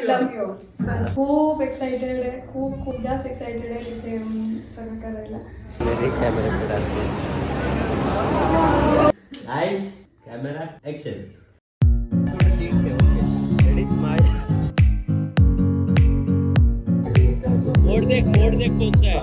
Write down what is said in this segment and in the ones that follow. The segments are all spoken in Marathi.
लव यू. खूप एक्साइटेड आहे, खूप खूप जास्त एक्साइटेड आहे तिथे येऊन सगळं करायला. Camera action. मोड देख कोणचा आहे.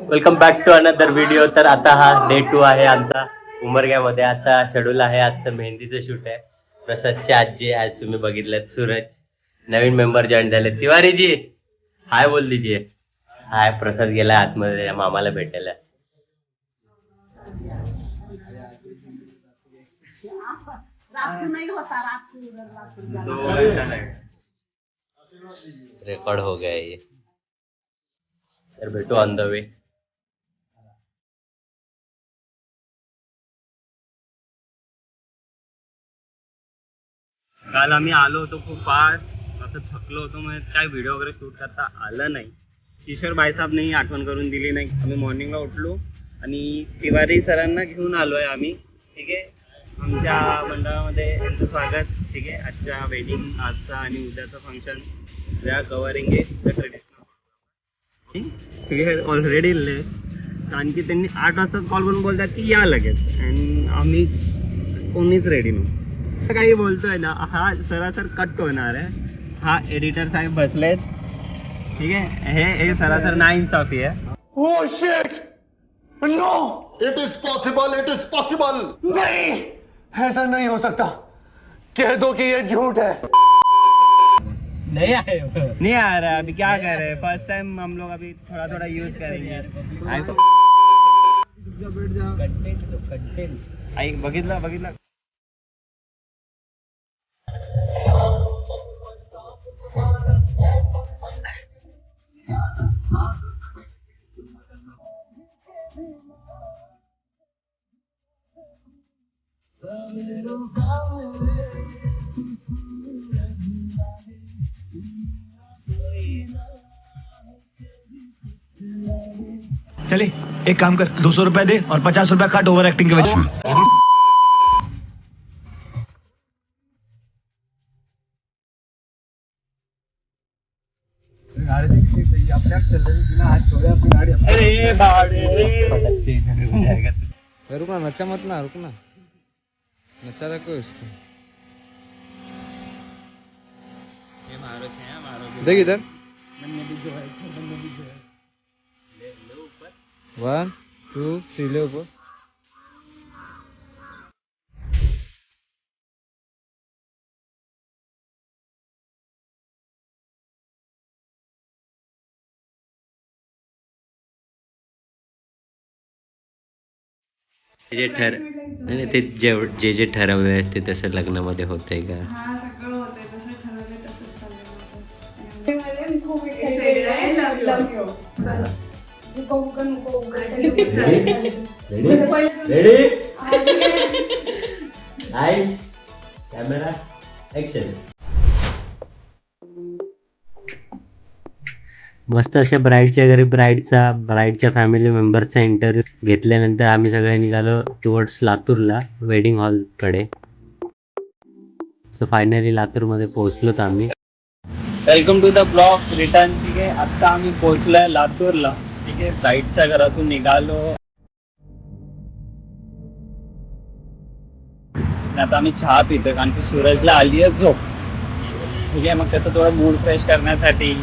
Welcome back to another video. तर आता हा डे 2 आहे आमचा उमरग्यामध्ये. आता शेड्यूल आहे, आजचं मेहंदीचं शूट आहे. प्रसादची आजी आज तुम्ही बघितलं. सूरज नवीन मेंबर जॉईन झाले. तिवारी जी हाय बोल दीजिए. हाय. प्रसाद गेला आतमध्ये मामाला भेटायला. रेकॉर्ड हो गया ये. तर भेटू ऑन द वे. काल आम्ही आलो होतो खूप फास्ट, असं थकलो होतो, मग काय व्हिडिओ वगैरे शूट करता आलं नाही. किशोर भाईसाहेबनेही आठवण करून दिली नाही. आम्ही मॉर्निंगला उठलो आणि तिवारी सरांना घेऊन आलो आहे आम्ही. ठीक आहे, आमच्या मंडळामध्ये यांचं स्वागत. ठीक आहे, आजच्या वेडिंग, आजचा आणि उद्याचं function we are covering it the traditional. ठीक आहे, ऑलरेडी आणखी त्यांनी 8 वाजताच कॉल करून बोलतात की या लगेच, अँड आम्ही कोणीच रेडी नव्हतो. काही बोलतोय ना, हा सरासर कट होणार आहे. हा एडिटर साहेब बसलेत. ठीक आहे, हे सरासर ना इन्साफी आहे. Oh shit! No! It is possible, it is possible. नहीं, ऐसा नहीं हो सकता. कह दो कि ये झूठ है. नहीं आए नहीं आ रहा. अभी क्या कर रहे हैं, फर्स्ट टाइम हम लोग अभी थोड़ा थोड़ा यूज करेंगे. कंटेंट बघितलं. चले एक काम कर, 200 रुपए दे और 50 रुपया काट ओवर एक्टिंग के वजह से. अरे बाड़े रुकना, नचा मत ना, रुकना, नचा रखो इसको. ये मारो छे, मारो देख इधर. बंदे भी जो है ले ऊपर. 1 2 3 ले ऊपर. ते जे ठरवले असते तसं लग्नामध्ये होतंय का? हा, सगळं होतंय जसं ठरवलंय तसंच चाललंय माझं. मी खूप एक्साइटेड आहे. लव यू. Camera action. मस्त अशा ब्राईडच्या घरी ब्राईडच्या फॅमिली मेंबरचा इंटरव्ह्यू घेतल्यानंतर आम्ही सगळे निघालो टुवर्ड्स लातूरला, वेडिंग हॉलकडे. सो फायनली लातूरमध्ये पोहोचलोत आम्ही. Welcome to the blog return. ठीक आहे, आता आम्ही पोहोचलोय लातूरला. ठीक आहे, ब्राईडच्या घरातून निघालो. आता आम्ही चहा पितो कारण की सूरजला आली आहे झोप. ठीक आहे, मग त्याचं थोडं मूड फ्रेश करण्यासाठी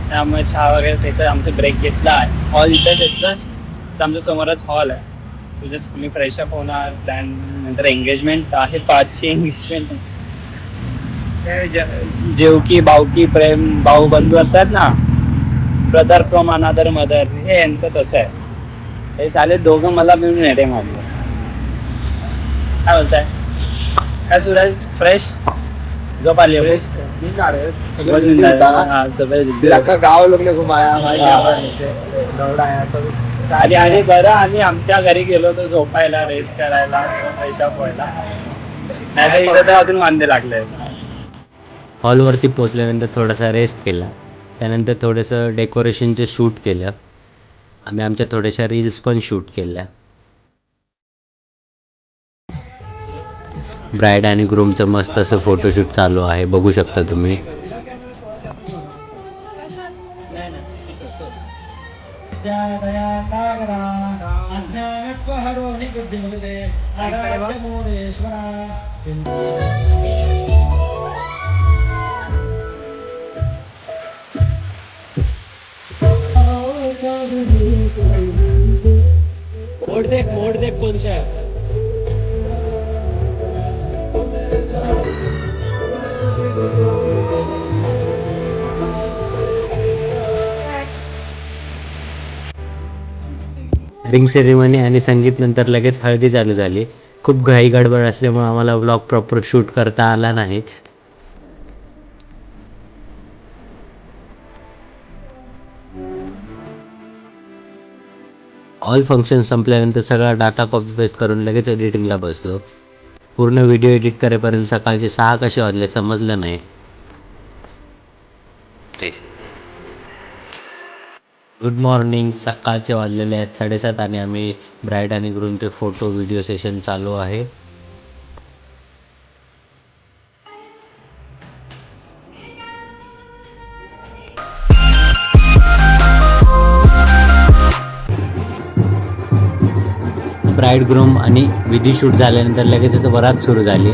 त्यामुळे चहा वगैरे त्याचा आमचा ब्रेक घेतला आहे. हॉल इथेच जस्ट आमच्या समोरच हॉल आहे. तुझ्याच मी फ्रेशअप होणार, त्यानंतर एंगेजमेंट आहे, 5ची एंगेजमेंट. जेवकी बावकी प्रेम भाऊबंधू असतात ना, ब्रदर फ्रॉम अनदर मदर, हे यांचं तसं आहे. हे साले दोघं मला मिळून येते माझं. काय बोलताय, काय सूरज? फ्रेश झोप आली? गाँव लोग ने घुमाया आणि बरं आम्ही आमच्या घरी गेलो तर झोपायला, रेस्ट करायला, पैसा व्हायला. नाही तर इथं अजून वांदे लागले. हॉलवरती पोहोचल्यानंतर थोडासा रेस्ट केला. त्यानंतर थोडंसं डेकोरेशनचं शूट केलं. आम्ही आमच्या थोड्याशा रील्स पण शूट केल्या. ब्राईड आणि ग्रूमचं मस्त असं फोटोशूट चालू आहे, बघू शकता तुम्ही. मोड देख कोणच्या आहे. रिंग सेरेमनी आणि संगीत नंतर लगेच हळदी चालू झाली. खूप घाई गडबड असल्यामुळे आम्हाला व्लॉग प्रॉपर शूट करता आला नाही. ऑल फंक्शन संपल्यानंतर सगळा डाटा कॉपी पेस्ट करून लगेच एडिटिंगला बसलो. पूर्ण व्हिडिओ एडिट करेपर्यंत सकाळचे 6 कसे वाजले समजलं नाही. Good morning. सकाळचे वाजलेले आहेत 7:30 आणि आम्ही ब्राईड आणि ग्रूमचे फोटो व्हिडिओ सेशन चालू आहे. ब्राईड ग्रूम आणि विधी शूट झाल्यानंतर लगेचच वरात सुरू झाली.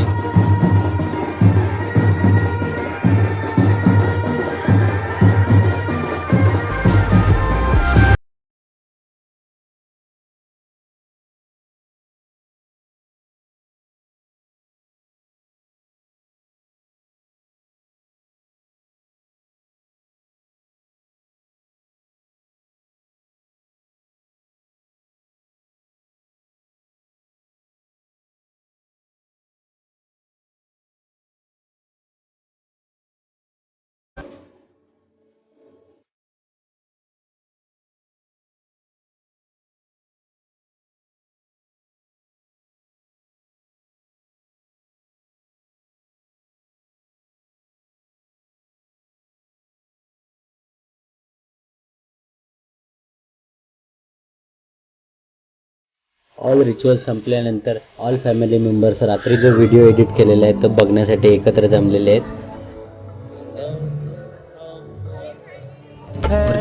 ऑल रिच्युअल संपल्यानंतर ऑल फॅमिली मेंबर्स रात्री जो व्हिडिओ एडिट केलेला आहे तो बघण्यासाठी एकत्र जमलेले आहेत.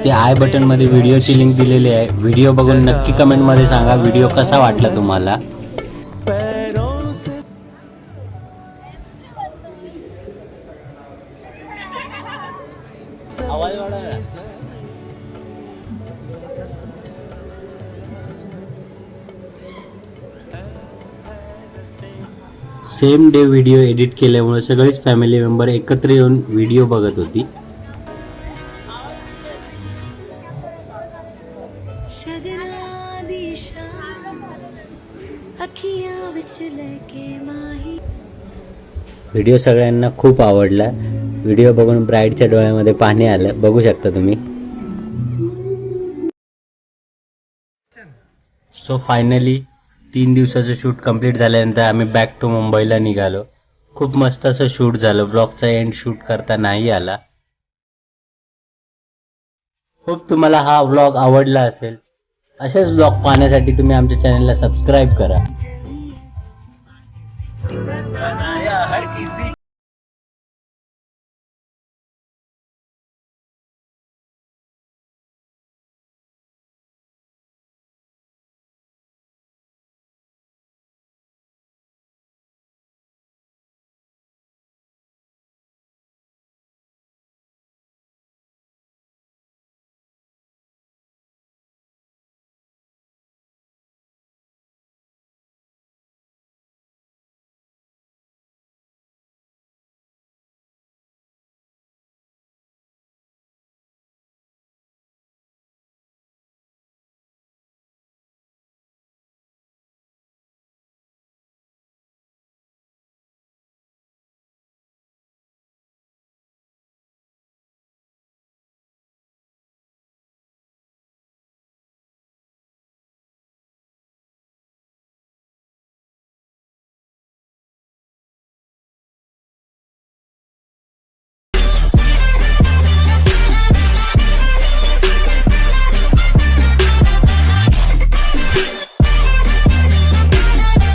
ते आय बटनमध्ये व्हिडिओची लिंक दिलेली आहे. व्हिडिओ बघून नक्की कमेंटमध्ये सांगा व्हिडिओ कसा वाटला तुम्हाला. सेम डे व्हिडिओ एडिट केल्यामुळे सगळीच फॅमिली मेंबर एकत्र येऊन व्हिडिओ बघत होती. व्हिडिओ सगळ्यांना खूप आवडला. व्हिडिओ बघून ब्राईडच्या डोळ्यामध्ये पाणी आलं, बघू शकता तुम्ही. सो फायनली 3 दिवसाचं शूट कंप्लीट झाल्यानंतर आम्ही बॅक टू मुंबईला निघालो. खूप मस्त असं शूट झालं. ब्लॉगचा एंड शूट करता नाही आला. खूप तुम्हाला हा व्लॉग आवडला असेल. असेच व्लॉग पाहण्यासाठी तुम्ही आमच्या चॅनलला सबस्क्राईब करा.